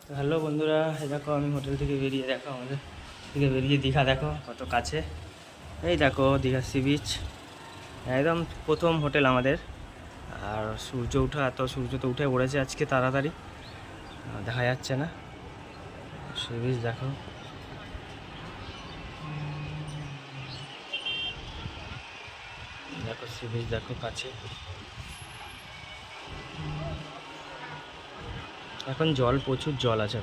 তো হ্যালো বন্ধুরা, এই দেখো আমি হোটেল থেকে বেরিয়ে দেখো আমাদের থেকে বেরিয়ে দীঘা দেখো কত কাছে। এই দেখো দীঘা সি বিচ একদম প্রথম হোটেল আমাদের। আর সূর্য ওঠা, সূর্য তো উঠে পড়েছে আজকে তাড়াতাড়ি, দেখা যাচ্ছে না। সি বিচ দেখো, দেখো সি বিচ দেখো কাছে। এখন জল, প্রচুর জল আছে।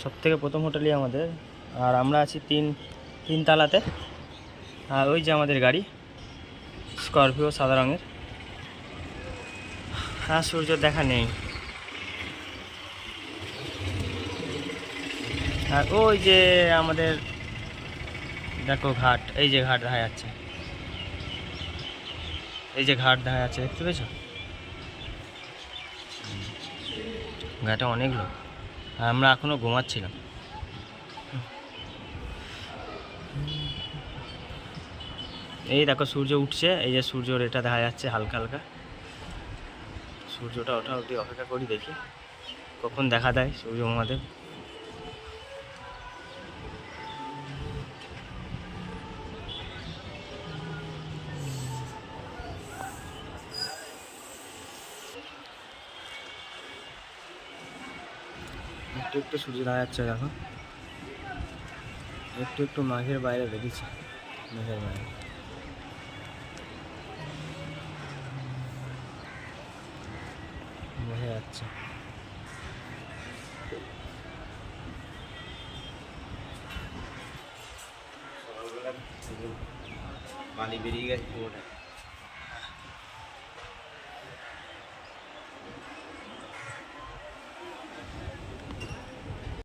সব থেকে প্রথম হোটেলই আমাদের। আর আমরা আছি তিন তালাতে। আর ওই যে আমাদের গাড়ি স্করপিও সাদা রঙের। হ্যাঁ, সূর্য দেখা নেই। আর ওই যে আমাদের দেখো ঘাট, এই যে ঘাট দেখা যাচ্ছে, এই যে ঘাট দেখা যাচ্ছে, দেখতে পেয়েছো? ঘাটে অনেক লোক, আর আমরা এখনো ঘুমাচ্ছিলাম। এই দেখো সূর্য উঠছে, এই যে সূর্যর এটা দেখা যাচ্ছে হালকা হালকা। সূর্যটা ওঠা অবধি অপেক্ষা করি, দেখি কখন দেখা দেয় সূর্য মহাদেব। একটু একটু সূর্য দেখা যাচ্ছে দেখো, একটু একটু মাঘের বাইরে বেরিয়েছে, মেঘের বাইরে। বোঝা যাচ্ছে। পানি বেরিয়ে গেছে পুরোটা।